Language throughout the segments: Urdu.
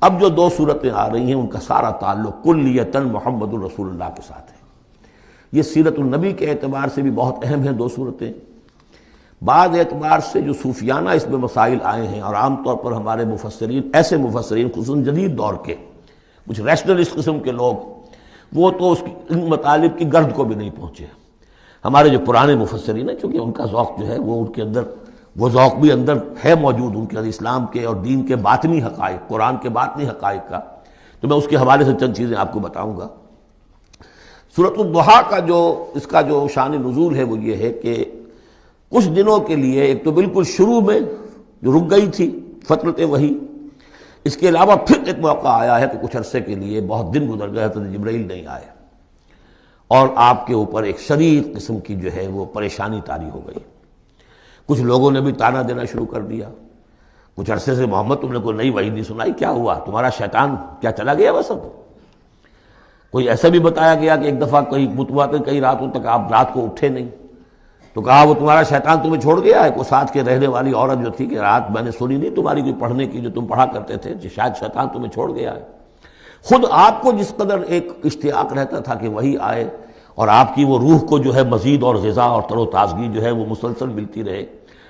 اب جو دو صورتیں آ رہی ہیں ان کا سارا تعلق کلیتاً محمد الرسول اللہ کے ساتھ ہے۔ یہ سیرت النبی کے اعتبار سے بھی بہت اہم ہیں دو صورتیں، بعض اعتبار سے جو صوفیانہ اس میں مسائل آئے ہیں، اور عام طور پر ہمارے مفسرین، ایسے مفسرین خصوصاً جدید دور کے کچھ ریشنلسٹ قسم کے لوگ، وہ تو ان مطالب کی گرد کو بھی نہیں پہنچے۔ ہمارے جو پرانے مفسرین ہیں، چونکہ ان کا ذوق جو ہے وہ ان کے اندر، وہ ذوق بھی اندر ہے موجود ان کے اندر، اسلام کے اور دین کے باطنی حقائق، قرآن کے باطنی حقائق کا، تو میں اس کے حوالے سے چند چیزیں آپ کو بتاؤں گا۔ سورۃ الضحیٰ کا جو اس کا جو شان نزول ہے وہ یہ ہے کہ کچھ دنوں کے لیے، ایک تو بالکل شروع میں جو رک گئی تھی فترت وحی، اس کے علاوہ پھر ایک موقع آیا ہے کہ کچھ عرصے کے لیے بہت دن گزر گئے، حضرت جبرائیل نہیں آئے اور آپ کے اوپر ایک شدید قسم کی جو ہے وہ پریشانی طاری ہو گئی۔ کچھ لوگوں نے بھی طعنہ دینا شروع کر دیا، کچھ عرصے سے محمد تم نے کوئی نئی وحی نہیں سنائی، کیا ہوا تمہارا شیطان کیا چلا گیا بس اب؟ کوئی ایسا بھی بتایا گیا کہ ایک دفعہ کئی متواتر کئی راتوں تک آپ رات کو اٹھے نہیں، تو کہا وہ تمہارا شیطان تمہیں چھوڑ گیا ہے۔ کوئی ساتھ کے رہنے والی عورت جو تھی کہ رات میں نے سنی نہیں تمہاری کوئی پڑھنے کی جو تم پڑھا کرتے تھے، شاید شیطان تمہیں چھوڑ گیا ہے۔ خود آپ کو جس قدر ایک اشتیاق رہتا تھا کہ وہی آئے اور آپ کی وہ روح کو جو ہے مزید اور غذا اور تر و تازگی جو ہے وہ مسلسل ملتی رہے،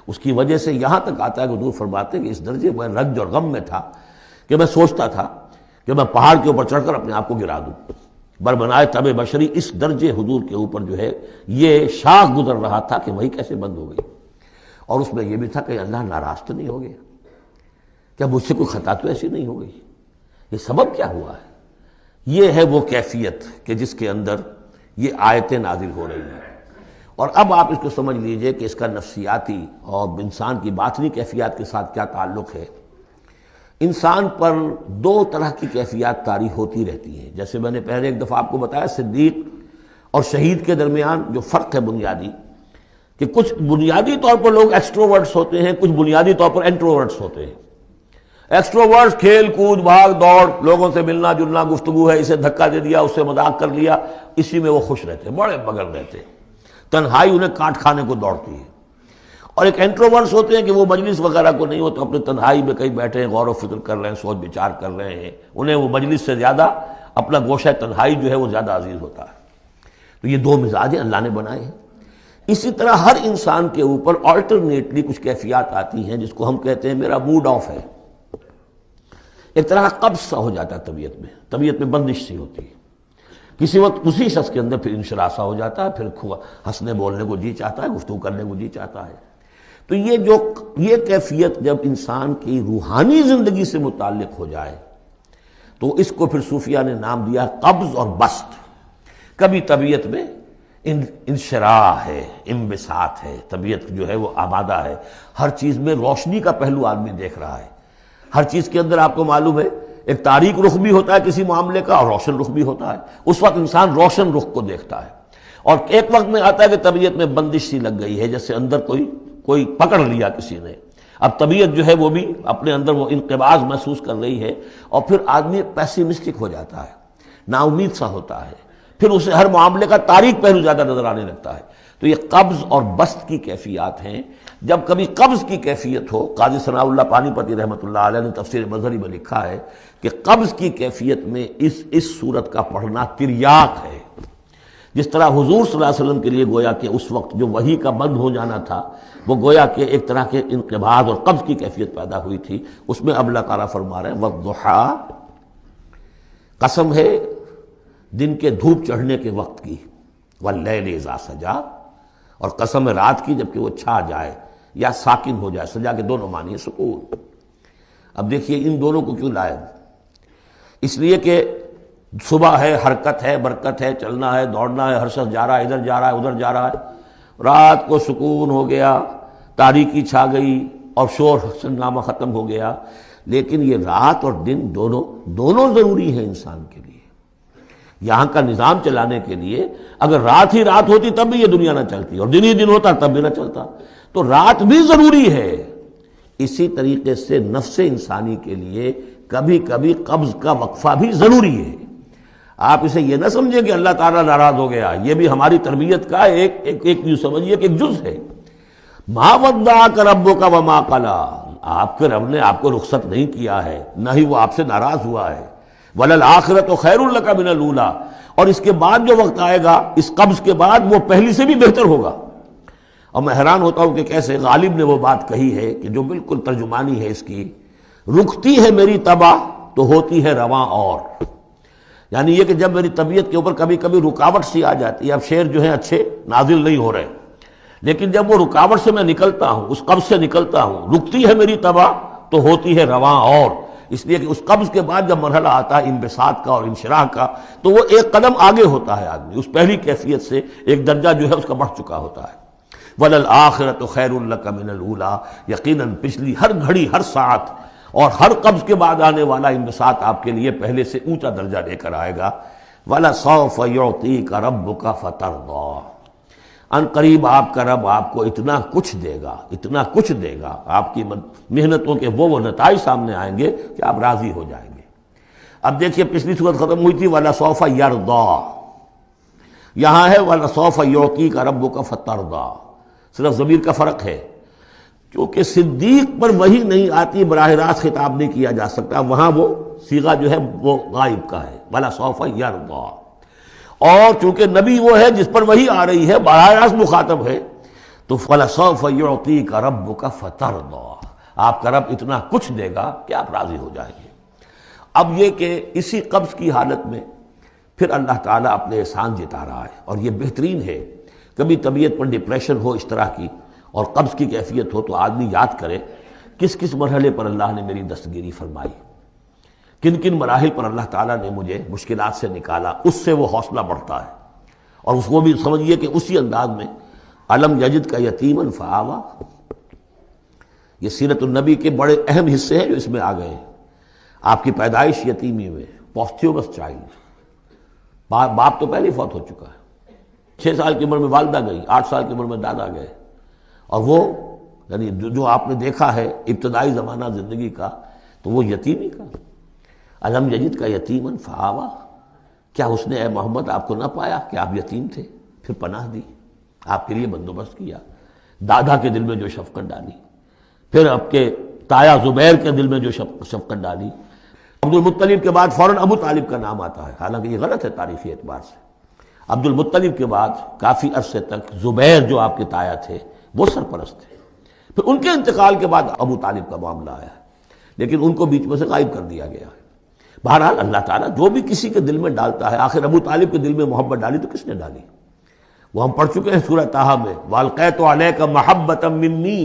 اس کی وجہ سے یہاں تک آتا ہے کہ حضور فرماتے ہیں کہ اس درجے میں رنج اور غم میں تھا کہ میں سوچتا تھا کہ میں پہاڑ کے اوپر چڑھ کر اپنے آپ کو گرا دوں۔ بربنائے طب بشری، اس درجے حضور کے اوپر جو ہے یہ شاخ گزر رہا تھا کہ وہی کیسے بند ہو گئی۔ اور اس میں یہ بھی تھا کہ اللہ ناراض تو نہیں ہو گیا، کیا مجھ سے کوئی خطا تو ایسی نہیں ہو گئی، یہ سبب کیا ہوا ہے؟ یہ ہے وہ کیفیت کہ جس کے اندر یہ آیتیں نازل ہو رہی ہیں۔ اور اب آپ اس کو سمجھ لیجئے کہ اس کا نفسیاتی اور انسان کی باطنی کیفیات کے ساتھ کیا تعلق ہے۔ انسان پر دو طرح کی کیفیات طاری ہوتی رہتی ہیں، جیسے میں نے پہلے ایک دفعہ آپ کو بتایا صدیق اور شہید کے درمیان جو فرق ہے بنیادی، کہ کچھ بنیادی طور پر لوگ ایکسٹروورٹس ہوتے ہیں، کچھ بنیادی طور پر انٹروورٹس ہوتے ہیں۔ ایکسٹروورٹس کھیل کود بھاگ دوڑ، لوگوں سے ملنا جلنا، گفتگو ہے، اسے دھکا دے دیا، اس سے مذاق کر لیا، اسی میں وہ خوش رہتے ہیں، بڑے مگن رہتے ہیں، تنہائی انہیں کاٹ کھانے کو دوڑتی ہے۔ اور ایک انٹروورٹس ہوتے ہیں کہ وہ مجلس وغیرہ کو نہیں ہوتے، اپنے تنہائی میں کہیں بیٹھے ہیں، غور و فکر کر رہے ہیں، سوچ بچار کر رہے ہیں، انہیں وہ مجلس سے زیادہ اپنا گوشہ تنہائی جو ہے وہ زیادہ عزیز ہوتا ہے۔ تو یہ دو مزاج اللہ نے بنائے ہیں۔ اسی طرح ہر انسان کے اوپر آلٹرنیٹلی کچھ کیفیات آتی ہیں جس کو ہم کہتے ہیں میرا موڈ آف ہے، ایک طرح کا قبض سا ہو جاتا ہے طبیعت میں بندش سی ہوتی ہے، کسی وقت اسی شخص کے اندر پھر انشراح سا ہو جاتا ہے، پھر ہنسنے بولنے کو جی چاہتا ہے، گفتگو کرنے کو جی چاہتا ہے۔ تو یہ کیفیت جب انسان کی روحانی زندگی سے متعلق ہو جائے تو اس کو پھر صوفیہ نے نام دیا قبض اور بسط۔ کبھی طبیعت میں انشراح ہے، انبساط ہے، طبیعت جو ہے وہ آمادہ ہے، ہر چیز میں روشنی کا پہلو آدمی دیکھ رہا ہے، ہر چیز کے اندر آپ کو معلوم ہے ایک تاریک رخ بھی ہوتا ہے کسی معاملے کا اور روشن رخ بھی ہوتا ہے، اس وقت انسان روشن رخ کو دیکھتا ہے۔ اور ایک وقت میں آتا ہے کہ طبیعت میں بندش سی لگ گئی ہے، جیسے اندر کوئی پکڑ لیا کسی نے، اب طبیعت جو ہے وہ بھی اپنے اندر وہ انقباض محسوس کر رہی ہے، اور پھر آدمی پیسیمسٹک ہو جاتا ہے، نا امید سا ہوتا ہے، پھر اسے ہر معاملے کا تاریک پہلو زیادہ نظر آنے لگتا ہے۔ تو یہ قبض اور بسط کی کیفیات ہیں۔ جب کبھی قبض کی کیفیت ہو، قاضی ثناء اللہ پانی پتی رحمۃ اللہ علیہ نے تفسیر مظہری میں لکھا ہے کہ قبض کی کیفیت میں اس صورت کا پڑھنا تریاق ہے، جس طرح حضور صلی اللہ علیہ وسلم کے لیے گویا کہ اس وقت جو وحی کا بند ہو جانا تھا وہ گویا کہ ایک طرح کے انقباض اور قبض کی کیفیت پیدا ہوئی تھی، اس میں اب اللہ تعالیٰ فرما رہے ہیں والضحیٰ، قسم ہے دن کے دھوپ چڑھنے کے وقت کی، واللیل اذا سجا، اور قسم ہے رات کی جبکہ وہ چھا جائے یا ساکن ہو جائے، سجا کے دونوں معنی ہے سکون۔ اب دیکھیے ان دونوں کو کیوں لائے، اس لیے کہ صبح ہے، حرکت ہے، برکت ہے، چلنا ہے، دوڑنا ہے، ہر شخص جا رہا ہے، ادھر جا رہا ہے ادھر جا رہا ہے، رات کو سکون ہو گیا، تاریکی چھا گئی اور شور ہنگامہ ختم ہو گیا۔ لیکن یہ رات اور دن دونوں ضروری ہیں انسان کے لیے، یہاں کا نظام چلانے کے لیے۔ اگر رات ہی رات ہوتی تب بھی یہ دنیا نہ چلتی، اور دن ہی دن ہوتا تب بھی نہ چلتا، تو رات بھی ضروری ہے۔ اسی طریقے سے نفس انسانی کے لیے کبھی کبھی قبض کا وقفہ بھی ضروری ہے۔ آپ اسے یہ نہ سمجھیں کہ اللہ تعالیٰ ناراض ہو گیا، یہ بھی ہماری تربیت کا ایک یوں سمجھیے کہ ایک جز ہے۔ ما ودعک ربک وما قلی، آپ کے رب نے آپ کو رخصت نہیں کیا ہے، نہ ہی وہ آپ سے ناراض ہوا ہے۔ وَلَلْآخِرَةُ خَيْرٌ لَكَ مِنَ الْأُولَىٰ، اور اس کے بعد جو وقت آئے گا اس قبض کے بعد وہ پہلی سے بھی بہتر ہوگا۔ اور میں حیران ہوتا ہوں کہ کیسے غالب نے وہ بات کہی ہے کہ جو بالکل ترجمانی ہے اس کی، رکتی ہے میری طبع تو ہوتی ہے رواں اور، یعنی یہ کہ جب میری طبیعت کے اوپر کبھی کبھی رکاوٹ سی آ جاتی ہے، اب شعر جو ہیں اچھے نازل نہیں ہو رہے، لیکن جب وہ رکاوٹ سے میں نکلتا ہوں، اس قبض سے نکلتا ہوں، رکتی ہے میری طبع تو ہوتی ہے رواں اور، اس لیے کہ اس قبض کے بعد جب مرحلہ آتا ہے انبساط کا اور انشراح کا تو وہ ایک قدم آگے ہوتا ہے، آدمی اس پہلی کیفیت سے ایک درجہ جو ہے اس کا بڑھ چکا ہوتا ہے۔ وَلَلْآخِرَةُ خَيْرٌ لَكَ مِنَ الْأُولَىٰ، یقیناً پچھلی ہر گھڑی، ہر ساعت اور ہر قبض کے بعد آنے والا انبساط آپ کے لیے پہلے سے اونچا درجہ لے کر آئے گا۔ وَلَسَوْفَ يُعْطِيكَ رَبُّكَ فَتَرْضَىٰ، ان قریب آپ کا رب آپ کو اتنا کچھ دے گا، اتنا کچھ دے گا، آپ کی محنتوں کے وہ نتائج سامنے آئیں گے کہ آپ راضی ہو جائیں گے۔ اب دیکھیے پچھلی صورت ختم ہوئی تھی وَلَسَوْفَ يَرْضَىٰ، یہاں ہے وَلَسَوْفَ يُعْطِيكَ رَبُّكَ فَتَرْضَىٰ، صرف ضمیر کا فرق ہے، کیونکہ صدیق پر وحی نہیں آتی، براہ راست خطاب نہیں کیا جا سکتا، وہاں وہ صیغہ جو ہے وہ غائب کا ہے، وَلَسَوْفَ يَرْضَىٰ، اور چونکہ نبی وہ ہے جس پر وحی آ رہی ہے، براہ راست مخاطب ہے، تو وَلَسَوْفَ يُعْطِيكَ رَبُّكَ فَتَرْضَىٰ، آپ کا رب اتنا کچھ دے گا کہ آپ راضی ہو جائیں گے۔ اب یہ کہ اسی قبض کی حالت میں پھر اللہ تعالیٰ اپنے احسان جتا رہا ہے، اور یہ بہترین ہے، کبھی طبیعت پر ڈپریشن ہو اس طرح کی اور قبض کی کیفیت ہو تو آدمی یاد کرے کس کس مرحلے پر اللہ نے میری دستگیری فرمائی، کن کن مراحل پر اللہ تعالیٰ نے مجھے مشکلات سے نکالا، اس سے وہ حوصلہ بڑھتا ہے۔ اور اس کو بھی سمجھیے کہ اسی انداز میں الم یجد کا یتیماً فآویٰ، یہ سیرت النبی کے بڑے اہم حصے ہیں جو اس میں آ گئے ہیں۔ آپ کی پیدائش یتیمی میں، پوسٹیومس چائلڈ، باپ تو پہلے فوت ہو چکا ہے، 6 سال کی عمر میں والدہ گئی، 8 سال کی عمر میں دادا گئے، اور وہ یعنی جو آپ نے دیکھا ہے ابتدائی زمانہ زندگی کا تو وہ یتیمی کا۔ الم یجد کا یتیماً فآویٰ، کیا اس نے اے محمد آپ کو نہ پایا کہ آپ یتیم تھے، پھر پناہ دی، آپ کے لیے بندوبست کیا، دادا کے دل میں جو شفقت ڈالی، پھر آپ کے تایا زبیر کے دل میں جو شفقت ڈالی۔ عبد المطلب کے بعد فوراً ابو طالب کا نام آتا ہے، حالانکہ یہ غلط ہے تاریخی اعتبار سے۔ عبد المطلب کے بعد کافی عرصے تک زبیر جو آپ کے تایا تھے وہ سرپرست تھے، پھر ان کے انتقال کے بعد ابو طالب کا معاملہ آیا، لیکن ان کو بیچ میں سے غائب کر دیا گیا ہے۔ بہرحال اللہ تعالیٰ جو بھی کسی کے دل میں ڈالتا ہے، آخر ابو طالب کے دل میں محبت ڈالی تو کس نے ڈالی؟ وہ ہم پڑھ چکے ہیں سورہ طٰہٰ میں، وَأَلْقَيْتُ عَلَيْكَ مَحَبَّةً مِّنِّي،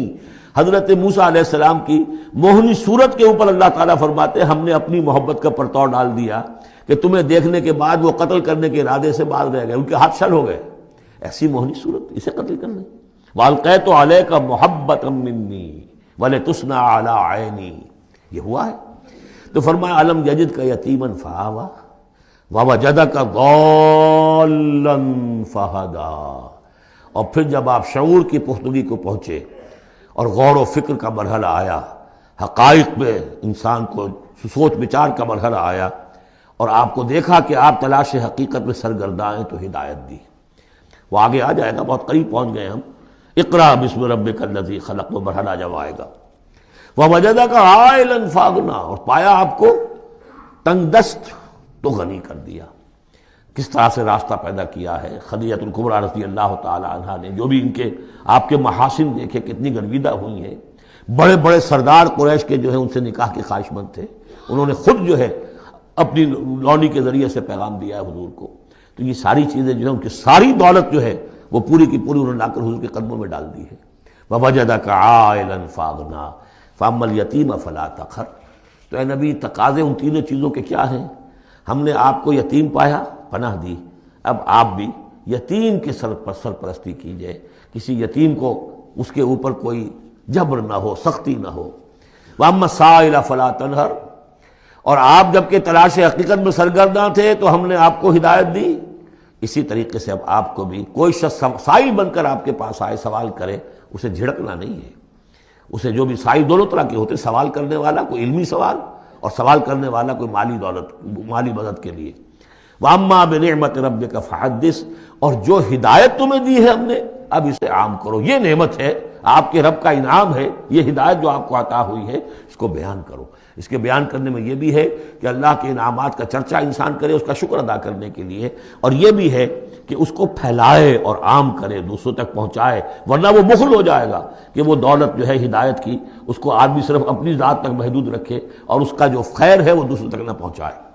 حضرت موسیٰ علیہ السلام کی موہنی صورت کے اوپر اللہ تعالیٰ فرماتے ہیں ہم نے اپنی محبت کا پرتو ڈال دیا کہ تمہیں دیکھنے کے بعد وہ قتل کرنے کے ارادے سے باز رہ گئے، ان کے ہاتھ شل ہو گئے، ایسی موہنی صورت، اسے قتل کر لیں۔ وَأَلْقَيْتُ عَلَيْكَ مَحَبَّةً مِّنِّي وَلِتُصْنَعَ عَلَىٰ عَيْنِي، یہ ہوا ہے۔ تو فرمایا الم یجد کا یتیماً فآویٰ ووجدک ضالاً فہدیٰ، اور پھر جب آپ شعور کی پختگی کو پہنچے اور غور و فکر کا مرحلہ آیا، حقائق میں انسان کو سوچ بچار کا مرحلہ آیا، اور آپ کو دیکھا کہ آپ تلاش حقیقت میں سرگرداں ہیں، تو ہدایت دی۔ وہ آگے آ جائے گا، بہت قریب پہنچ گئے ہم، اقرأ بسم ربک الذی خلق، وہ مرحلہ جب آئے گا۔ وَوَجَدَكَ عَائِلًا فَأَغْنَىٰ، اور پایا آپ کو تنگ دست تو غنی کر دیا۔ کس طرح سے راستہ پیدا کیا ہے خدیجہ الکبریٰ رضی اللہ تعالی عنہا نے، جو بھی ان کے آپ کے محاسن دیکھے کتنی گرویدہ ہوئی ہیں، بڑے بڑے سردار قریش کے جو ہیں ان سے نکاح کے خواہش مند تھے، انہوں نے خود جو ہے اپنی لونی کے ذریعے سے پیغام دیا ہے حضور کو، تو یہ ساری چیزیں جو ہیں ان کی ساری دولت جو ہے وہ پوری کی پوری انہوں نے لا کر حضور کے قدموں میں ڈال دی ہے۔ وَوَجَدَكَ عَائِلًا فَأَغْنَىٰ فَأَمَّا الْيَتِيمَ فَلَا تَقْهَرْ، تو اے نبی تقاضے ان تینوں چیزوں کے کیا ہیں؟ ہم نے آپ کو یتیم پایا، پناہ دی، اب آپ بھی یتیم کی سرپرستی کیجئے، کسی یتیم کو اس کے اوپر کوئی جبر نہ ہو، سختی نہ ہو۔ وَأَمَّا السَّائِلَ فَلَا تَنْهَرْ، اور آپ جب کہ تلاش حقیقت میں سرگرداں تھے تو ہم نے آپ کو ہدایت دی، اسی طریقے سے اب آپ کو بھی کوئی شخص سائل بن کر آپ کے پاس آئے، سوال کرے، اسے جھڑکنا نہیں ہے۔ اسے جو بھی سائل دونوں طرح کے ہوتے، سوال کرنے والا کوئی علمی سوال، اور سوال کرنے والا کوئی مالی دولت، مالی مدد کے لیے۔ وَأَمَّا بِنِعْمَةِ رَبِّكَ فَحَدِّثْ، اور جو ہدایت تمہیں دی ہے ہم نے، اب اسے عام کرو، یہ نعمت ہے آپ کے رب کا انعام ہے، یہ ہدایت جو آپ کو عطا ہوئی ہے اس کو بیان کرو۔ اس کے بیان کرنے میں یہ بھی ہے کہ اللہ کے انعامات کا چرچا انسان کرے، اس کا شکر ادا کرنے کے لیے، اور یہ بھی ہے کہ اس کو پھیلائے اور عام کرے، دوسروں تک پہنچائے، ورنہ وہ بخل ہو جائے گا کہ وہ دولت جو ہے ہدایت کی اس کو آدمی صرف اپنی ذات تک محدود رکھے اور اس کا جو خیر ہے وہ دوسروں تک نہ پہنچائے۔